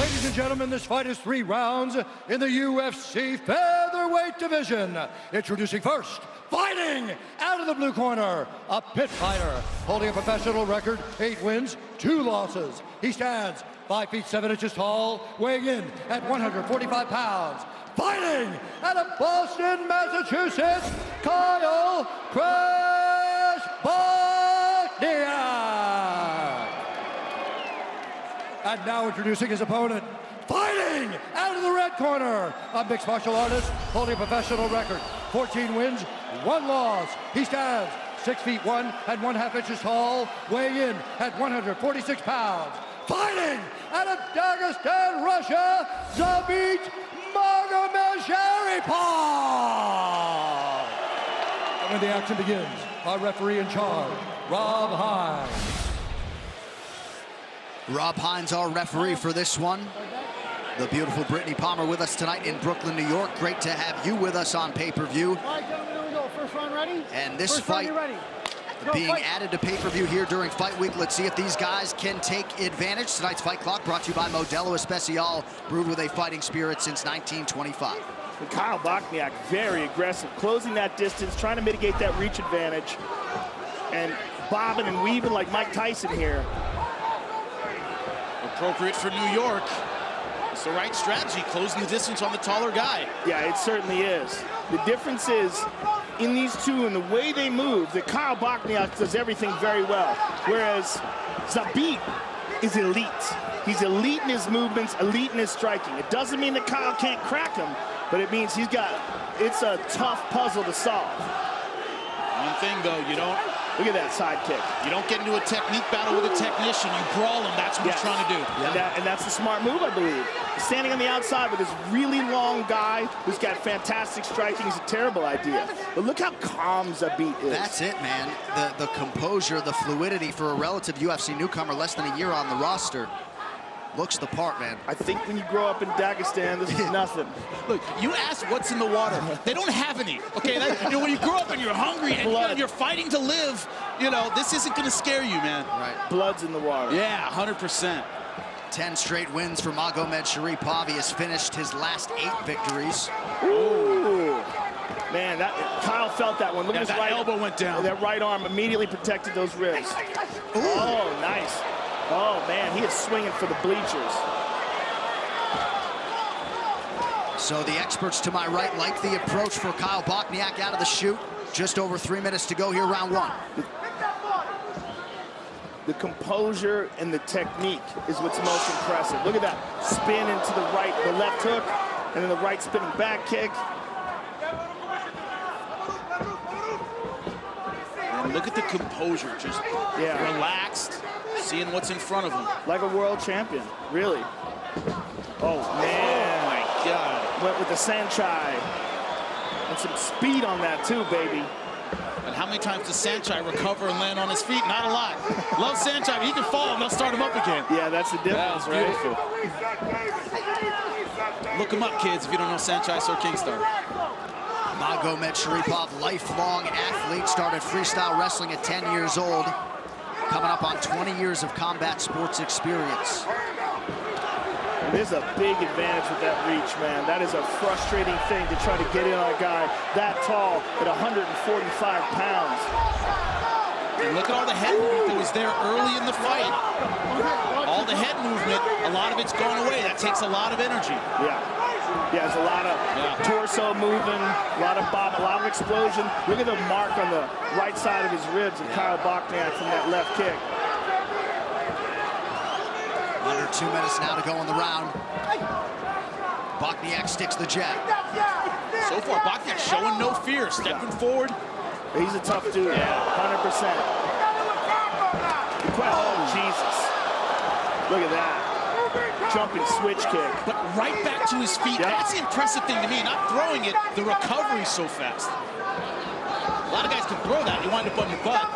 Ladies and gentlemen, this fight is 3 rounds in the UFC featherweight division. Introducing first, fighting out of the blue corner, a pit fighter holding a professional record, 8 wins, 2 losses. He stands 5 feet 7 inches tall, weighing in at 145 pounds. Fighting out of Boston, Massachusetts, Kyle Crash Bochniak. And now introducing his opponent, fighting out of the red corner, a mixed martial artist holding a professional record, 14 wins, 1 loss. He stands 6 feet 1 and 1/2 inches tall, weighing in at 146 pounds. Fighting out of Dagestan, Russia, Zabit Magomedsharipov. And when the action begins, our referee in charge, Rob Hines. Rob Hines, our referee for this one. The beautiful Brittany Palmer with us tonight in Brooklyn, New York. Great to have you with us on pay-per-view. All right, gentlemen, here we go. First round ready? And this First fight round, ready? being added to pay-per-view here during Fight Week. Let's see if these guys can take advantage. Tonight's Fight Clock brought to you by Modelo Especial, brewed with a fighting spirit since 1925. And Kyle Bochniak, very aggressive, closing that distance, trying to mitigate that reach advantage, and bobbing and weaving like Mike Tyson here. Appropriate for New York. It's the right strategy, closing the distance on the taller guy. Yeah, it certainly is. The difference is, in these two and the way they move, that Kyle Bochniak does everything very well, whereas Zabit is elite. He's elite in his movements, elite in his striking. It doesn't mean that Kyle can't crack him, but it means it's a tough puzzle to solve. One thing though, Look at that side kick. You don't get into a technique battle with a technician. You brawl him. That's what he's trying to do. Yeah. And that's the smart move, I believe. Standing on the outside with this really long guy who's got fantastic striking is a terrible idea. But look how calm Zabit is. That's it, man. The composure, the fluidity for a relative UFC newcomer, less than a year on the roster. Looks the part, man. I think when you grow up in Dagestan, this is nothing. Look, you ask what's in the water. They don't have any, okay? When you grow up and you're hungry and you're fighting to live, this isn't going to scare you, man. Right. Blood's in the water. Yeah, 100%. 10 straight wins for Magomedsharipov. He has finished his last 8 victories. Ooh. Man, Kyle felt that one. Look at his right elbow went down. That right arm immediately protected those ribs. Ooh. Oh, nice. Oh, man, he is swinging for the bleachers. So the experts to my right like the approach for Kyle Bochniak out of the chute. Just over 3 minutes to go here, round 1. The composure and the technique is what's most impressive. Look at that spin into the left hook, and then the right spinning back kick. And look at the composure, just relaxed, seeing what's in front of him. Like a world champion, really. Oh, man. Oh, my God. Went with the Saenchai. And some speed on that, too, baby. And how many times does Saenchai recover and land on his feet? Not a lot. Love Saenchai, but he can fall and they'll start him up again. Yeah, that's the difference, right? Beautiful. Look him up, kids, if you don't know Saenchai Sir Kingstar. Magomedsharipov, lifelong athlete, started freestyle wrestling at 10 years old. Coming up on 20 years of combat sports experience. And there's a big advantage with that reach, man. That is a frustrating thing to try to get in on a guy that tall at 145 pounds. And look at all the head movement that was there early in the fight. All the head movement, a lot of it's gone away. That takes a lot of energy. Yeah, there's a lot of torso moving, a lot of bob, a lot of explosion. Look at the mark on the right side of his ribs of Kyle Bochniak from that left kick. Under 2 minutes now to go in the round. Bochniak sticks the jab. So far, Bochniak showing no fear, stepping forward. He's a tough dude, 100%. Oh, Jesus. Look at that. Jumping switch kick. But right back to his feet. That's the impressive thing to me. Not throwing it, the recovery so fast. A lot of guys can throw that. You wind up on your butt.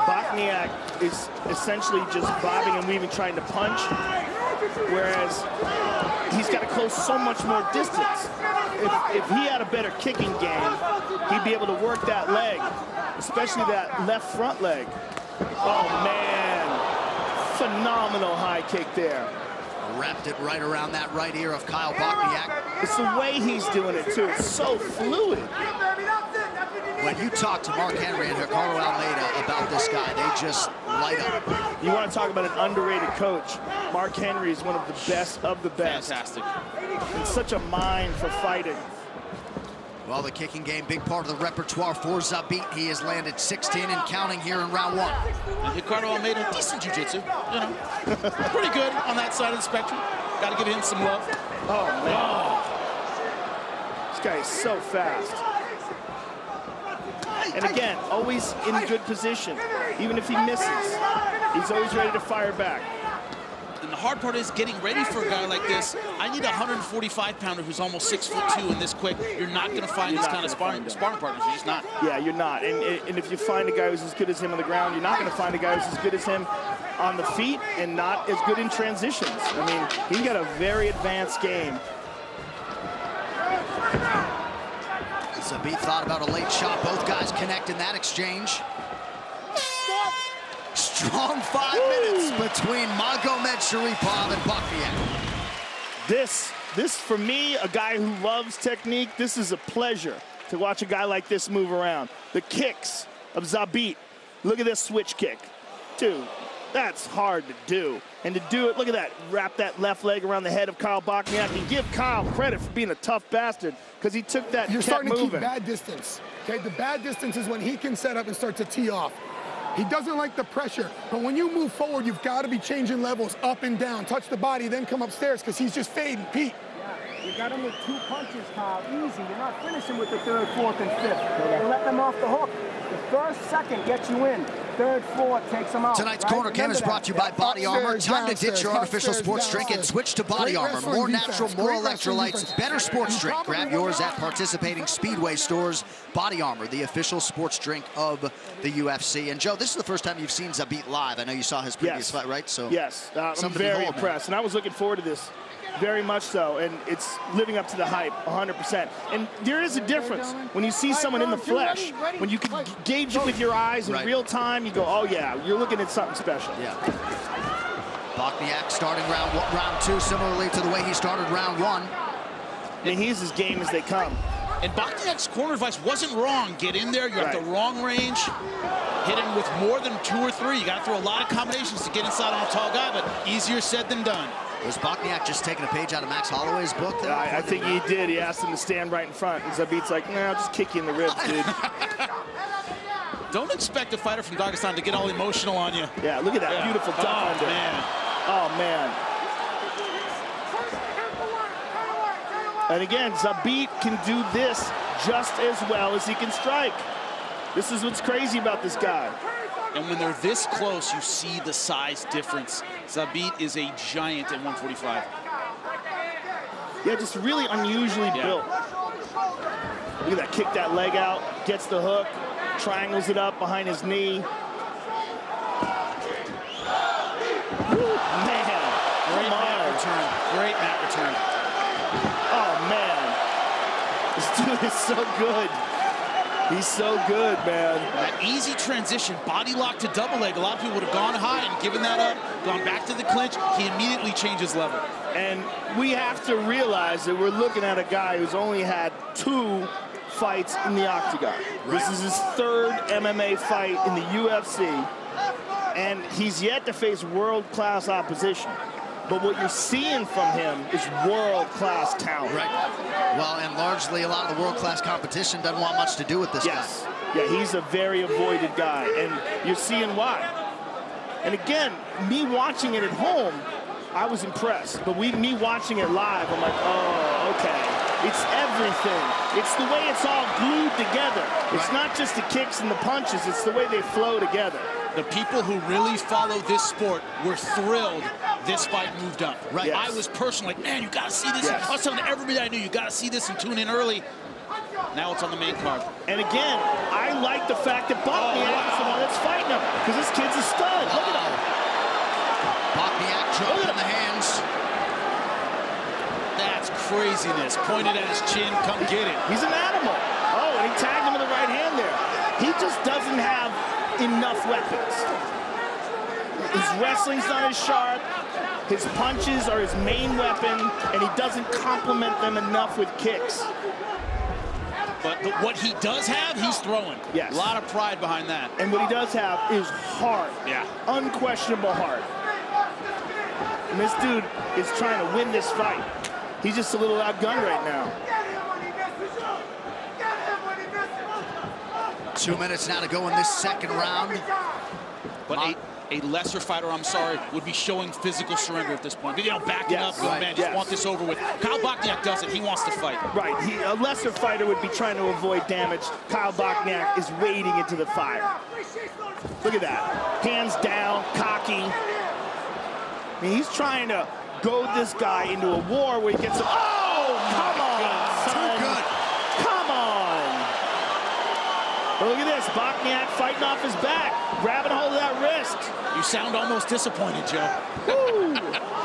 Bochniak is essentially just bobbing and weaving, trying to punch, whereas he's got to close so much more distance. If he had a better kicking game, he'd be able to work that leg, especially that left front leg. Oh, man. Phenomenal high kick there. Wrapped it right around that right ear of Kyle Bochniak. It's the way he's doing it, too. It's so fluid. When you talk to Mark Henry and Ricardo Almeida about this guy, they just light up. You want to talk about an underrated coach. Mark Henry is one of the best of the best. Fantastic. And such a mind for fighting. Well, the kicking game, big part of the repertoire for Zabit. He has landed 16 and counting here in round 1. And Ricardo Almeida, decent jiu-jitsu, you know. Pretty good on that side of the spectrum. Got to give him some love. Oh, man. This guy is so fast. And again, always in good position. Even if he misses, he's always ready to fire back. And the hard part is getting ready for a guy like this. I need a 145-pounder who's almost 6'2" and this quick. You're not going to find this kind of sparring partners. You're just not. Yeah, you're not. And if you find a guy who's as good as him on the ground, you're not going to find a guy who's as good as him on the feet and not as good in transitions. I mean, he's got a very advanced game. Zabit thought about a late shot. Both guys connect in that exchange. Strong 5 minutes between Magomed Sharipov and Bochniak. This for me, a guy who loves technique, this is a pleasure to watch a guy like this move around. The kicks of Zabit. Look at this switch kick. Dude, that's hard to do. And to do it, look at that, wrap that left leg around the head of Kyle Bochniak. And give Kyle credit for being a tough bastard because he took that. You're starting to moving. keep bad distance. Okay, the bad distance is when he can set up and start to tee off. He doesn't like the pressure, but when you move forward, you've got to be changing levels up and down. Touch the body, then come upstairs because he's just fading. Pete. You got him with 2 punches, Kyle. Easy. You're not finishing with the 3rd, 4th, and 5th. You're letting them off the hook. The first, second gets you in. 3rd, 4th takes them out. Tonight's Corner Cam is brought to you by Body Armor. Time to ditch your artificial sports drink and switch to Body Armor. More natural, more electrolytes, better sports drink. Grab yours at participating Speedway stores. Body Armor, the official sports drink of the UFC. And Joe, this is the first time you've seen Zabit live. I know you saw his previous fight, right? So yes, I'm very impressed, and I was looking forward to this. Very much so, and it's living up to the hype 100%. And there is a difference when you see someone in the flesh. When you can gauge it with your eyes in real time, you go, oh yeah, you're looking at something special. Yeah. Bochniak starting round 2 similarly to the way he started round 1. I mean, he's as game as they come. And Bochniak's corner advice wasn't wrong. Get in there, you're at the wrong range. Hit him with more than 2 or 3. You got to throw a lot of combinations to get inside on a tall guy, but easier said than done. Was Bochniak just taking a page out of Max Holloway's book there? I think he did. He asked him to stand right in front. And Zabit's like, nah, I'll just kick you in the ribs, dude. Don't expect a fighter from Dagestan to get all emotional on you. Yeah, look at that beautiful duck under. Man. Oh, man. And again, Zabit can do this just as well as he can strike. This is what's crazy about this guy. And when they're this close, you see the size difference. Zabit is a giant at 145. Yeah, just really unusually built. Look at that, kick that leg out, gets the hook, triangles it up behind his knee. Woo, man. Great mat return. Great mat return. Oh, man. This dude is so good. He's so good, man. That easy transition, body lock to double leg. A lot of people would have gone high and given that up, gone back to the clinch. He immediately changes level. And we have to realize that we're looking at a guy who's only had 2 fights in the octagon. Right. This is his 3rd MMA fight in the UFC. And he's yet to face world-class opposition. But what you're seeing from him is world-class talent. Right. Well, and largely a lot of the world-class competition doesn't want much to do with this guy. Yeah, he's a very avoided guy, and you're seeing why. And again, me watching it at home, I was impressed. But me watching it live, I'm like, oh, okay. It's everything. It's the way it's all glued together. It's not just the kicks and the punches, it's the way they flow together. The people who really follow this sport were thrilled this fight moved up. Right. I was personally like, man, you got to see this. I was telling everybody I knew, you got to see this and tune in early. Now it's on the main card. And again, I like the fact that Bochniak is the one that's fighting him because this kid's a stud. Look at him. Bochniak choke in the hands. That's craziness. Pointed at his chin, come get it. He's an animal. Oh, and he tagged him with the right hand there. He just doesn't have enough weapons. His wrestling's not as sharp. His punches are his main weapon, and he doesn't complement them enough with kicks. But what he does have, he's throwing. Yes. A lot of pride behind that. And what he does have is heart. Yeah. Unquestionable heart. And this dude is trying to win this fight. He's just a little outgunned right now. 2 minutes now to go in this second round. But a lesser fighter, I'm sorry, would be showing physical surrender at this point. You know, backing up, going, man, just want this over with. Kyle Bochniak doesn't. He wants to fight. Right. A lesser fighter would be trying to avoid damage. Kyle Bochniak is wading into the fire. Look at that. Hands down, cocky. I mean, he's trying to goad this guy into a war where he gets him. Oh, come on, son. Too good. Come on. But look at this. Bochniak fighting off his back, grabbing a hold of that wrist. You sound almost disappointed, Joe.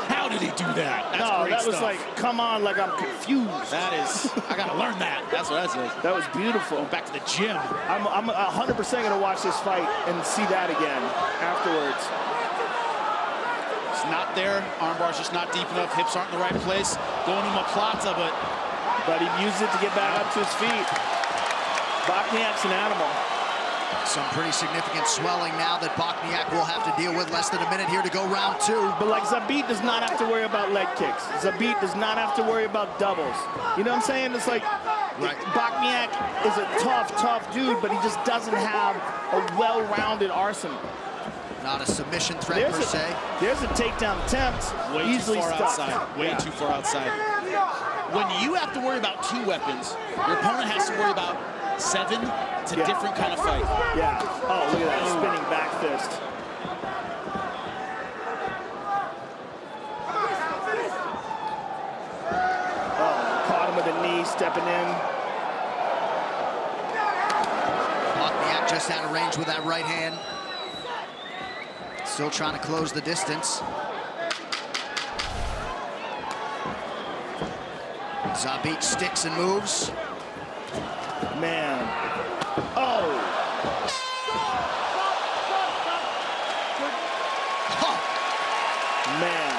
How did he do that? That's no, great that was stuff. like, come on, like I'm confused. That is, I got to learn that. That's what that is. That was beautiful. Going back to the gym. I'm 100% going to watch this fight and see that again afterwards. It's not there. Armbar's just not deep enough. Hips aren't in the right place. Going to Maplata, but he used it to get back up to his feet. Bochniak's an animal. Some pretty significant swelling now that Bochniak will have to deal with. Less than a minute here to go, round 2. But like Zabit does not have to worry about leg kicks. Zabit does not have to worry about doubles. You know what I'm saying? It's like Bochniak is a tough dude, but he just doesn't have a well-rounded arsenal. Not a submission threat per se. There's a takedown attempt. Way easily too far stuck. outside. Way too far outside. When you have to worry about 2 weapons, your opponent has to worry about 7. It's a different kind of fight. Yeah. Oh, look at that spinning back fist. Oh, caught him with a knee, stepping in. Bochniak just out of range with that right hand. Still trying to close the distance. Zabit sticks and moves. Man. Oh. Man.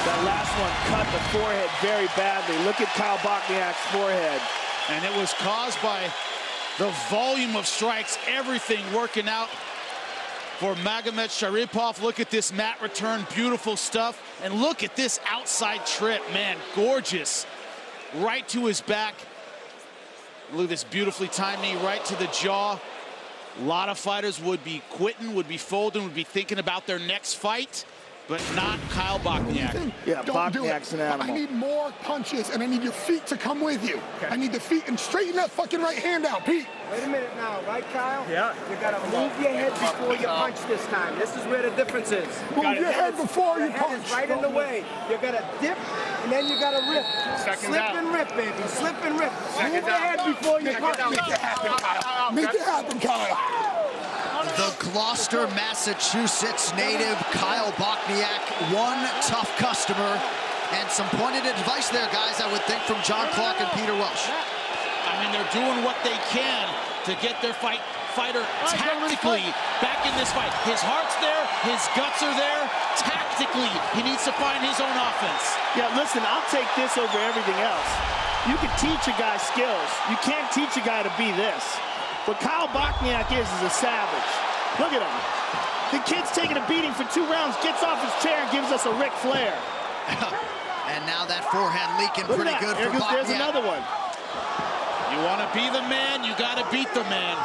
That last one cut the forehead very badly. Look at Kyle Bochniak's forehead. And it was caused by the volume of strikes, everything working out for Magomed Sharipov. Look at this mat return, beautiful stuff. And look at this outside trip, man, gorgeous. Right to his back. Look at this beautifully timed knee right to the jaw. A lot of fighters would be quitting, would be folding, would be thinking about their next fight, but not Kyle Bochniak. Yeah, Bochniak's an animal. I need more punches, and I need your feet to come with you. Okay. I need the feet, and straighten that fucking right hand out, Pete. Wait a minute now, right, Kyle? Yeah. You gotta move your head before you punch this time. This is where the difference is. Move your head before you punch. Your head is right in the way. You gotta dip, and then you gotta rip. Slip and rip, baby. Slip and rip. Move your head before you punch. Make it happen, Kyle. Make it happen, Kyle. The Gloucester, Massachusetts native Kyle Bochniak, one tough customer, and some pointed advice there, guys, I would think, from John Clark and Peter Welsh. I mean, they're doing what they can to get their fighter tactically back in this fight. His heart's there, his guts are there. Tactically, he needs to find his own offense. Yeah, listen, I'll take this over everything else. You can teach a guy skills. You can't teach a guy to be this. What Kyle Bochniak is a savage. Look at him. The kid's taking a beating for 2 rounds, gets off his chair and gives us a Ric Flair. And now that forehand leaking Look pretty at good that. for Bochniak. There's another one. You want to be the man, you got to beat the man.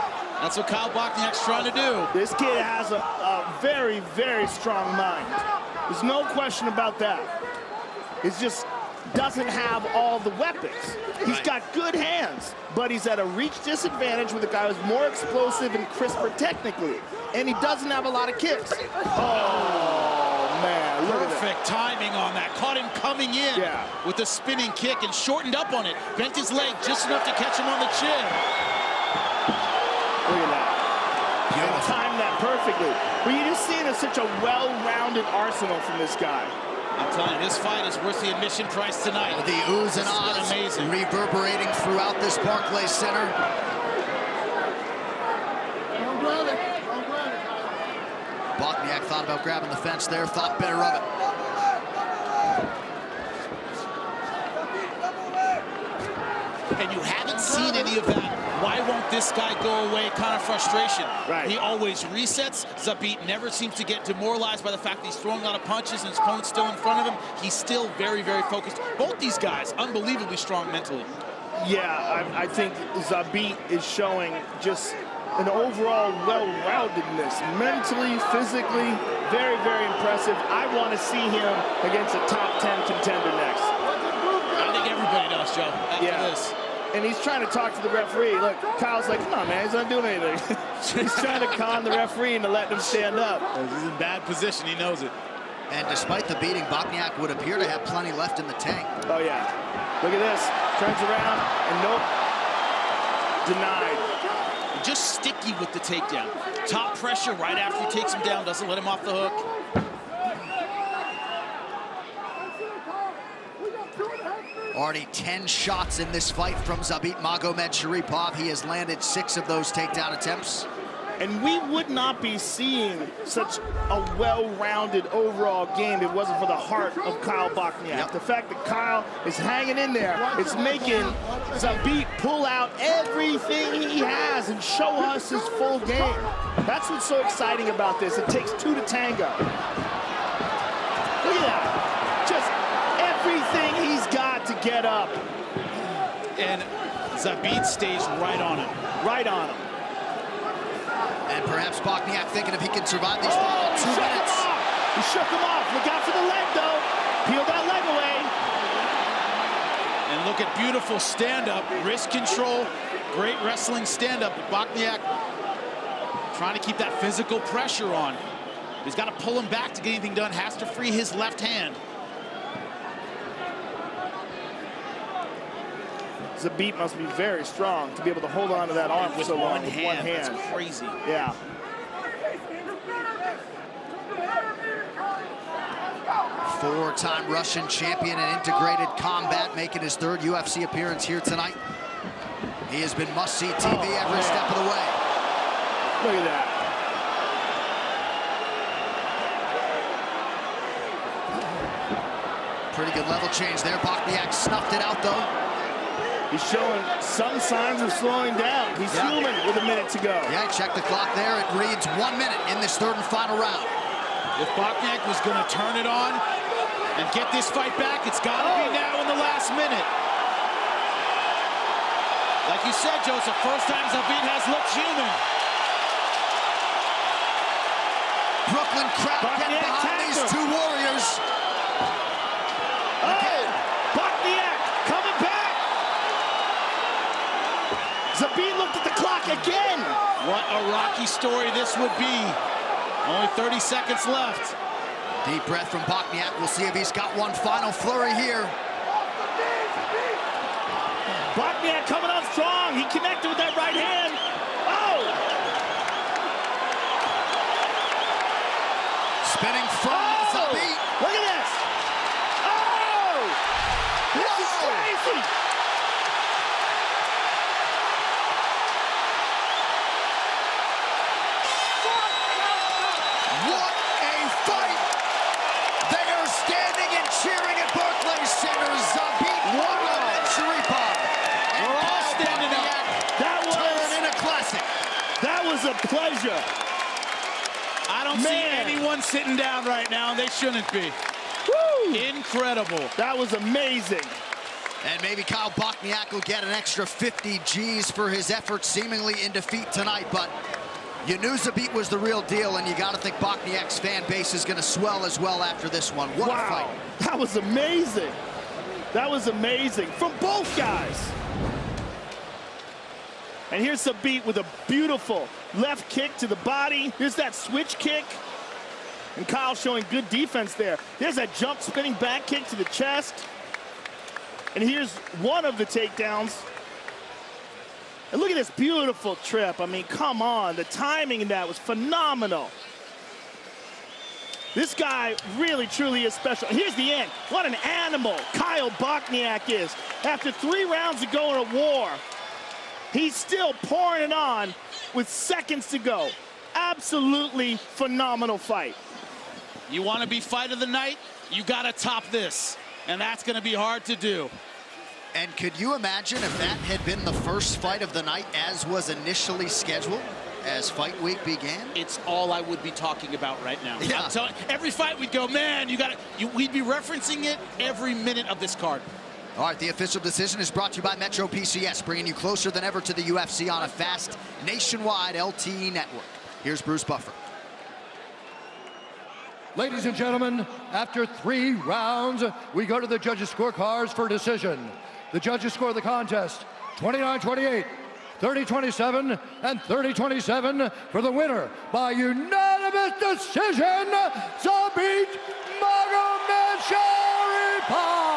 That's what Kyle Bochniak's trying to do. This kid has a very, very strong mind. There's no question about that. It's just doesn't have all the weapons. He's got good hands, but he's at a reach disadvantage with a guy who's more explosive and crisper technically. And he doesn't have a lot of kicks. Oh, man. Look at that. Perfect timing on that. Caught him coming in with a spinning kick and shortened up on it. Bent his leg just enough to catch him on the chin. Look at that. And timed that perfectly. But you're just seeing such a well-rounded arsenal from this guy. I'm telling you, this fight is worth the admission price tonight. The oohs and ahs reverberating throughout this Barclays Center. Bochniak thought about grabbing the fence there, thought better of it. this guy go away kind of frustration. Right. He always resets. Zabit never seems to get demoralized by the fact that he's throwing a lot of punches and his opponent's still in front of him. He's still very, very focused. Both these guys, unbelievably strong mentally. Yeah, I think Zabit is showing just an overall well-roundedness, mentally, physically, very, very impressive. I want to see him against a top 10 contender next. I think everybody does, Joe, after this. And he's trying to talk to the referee. Look, Kyle's like, come on, man, he's not doing anything. He's trying to con the referee into letting him stand up. He's in bad position, he knows it. And despite the beating, Bochniak would appear to have plenty left in the tank. Oh, yeah. Look at this. Turns around, and nope. Denied. Just sticky with the takedown. Top pressure right after he takes him down, doesn't let him off the hook. Already 10 shots in this fight from Zabit Magomedsharipov. He has landed 6 of those takedown attempts. And we would not be seeing such a well-rounded overall game if it wasn't for the heart of Kyle Bochniak. Yep. The fact that Kyle is hanging in there, it's making Zabit pull out everything he has and show us his full game. That's what's so exciting about this. It takes 2 to tango. Look at that. Just everything he's got to get up. And Zabit stays right on him. Right on him. And perhaps Bochniak thinking if he can survive these final 2 minutes. He shook him off. Look out for the leg, though. Peel that leg away. And look at beautiful stand-up, wrist control, great wrestling stand-up. Bochniak trying to keep that physical pressure on. He's got to pull him back to get anything done, has to free his left hand. Zabit must be very strong to be able to hold on to that arm for so long with one hand. That's crazy. Yeah. Four-time Russian champion in integrated combat, making his 3rd UFC appearance here tonight. He has been must-see TV every step of the way. Look at that. Pretty good level change there. Bochniak snuffed it out, though. He's showing some signs of slowing down. He's human with a minute to go. Yeah, check the clock there. It reads 1 minute in this 3rd and final round. If Bochniak was going to turn it on and get this fight back, it's got to be now in the last minute. Like you said, Joe, it's the first time Zabit has looked human. Brooklyn crowd getting behind these 2 warriors. Again. Bochniak coming back. Zabit looked at the clock again. What a rocky story this would be. Only 30 seconds left. Deep breath from Bochniak. We'll see if he's got one final flurry here. Bochniak coming on strong. He connected with that right hand. Oh! Spinning from Zabit. Look at this. Oh! This is crazy. What a fight! They are standing and cheering at Barclays Center. Zabit Magomedsharipov. We're all standing up. Turn in a classic. That was a pleasure. I don't see anyone sitting down right now, and they shouldn't be. Woo! Incredible. That was amazing. And maybe Kyle Bochniak will get an extra 50 G's for his efforts seemingly in defeat tonight, but you knew Zabit was the real deal, and you got to think Bochniak's fan base is going to swell as well after this one. What a fight. That was amazing. That was amazing from both guys. And here's Zabit with a beautiful left kick to the body. Here's that switch kick. And Kyle showing good defense there. There's that jump spinning back kick to the chest. And here's one of the takedowns. And look at this beautiful trip. I mean, come on. The timing in that was phenomenal. This guy really, truly is special. Here's the end. What an animal Kyle Bochniak is. After 3 rounds to go in a war, he's still pouring it on with seconds to go. Absolutely phenomenal fight. You want to be fight of the night, you got to top this. And that's going to be hard to do. And could you imagine if that had been the first fight of the night as was initially scheduled as fight week began? It's all I would be talking about right now. Yeah. I'm telling, every fight we'd go, man, we'd be referencing it every minute of this card. All right, the official decision is brought to you by Metro PCS, bringing you closer than ever to the UFC on a fast, nationwide LTE network. Here's Bruce Buffer. Ladies and gentlemen, after 3 rounds, we go to the judges' scorecards for decision. The judges score the contest 29-28, 30-27, and 30-27 for the winner by unanimous decision, Zabit Magomedsharipov.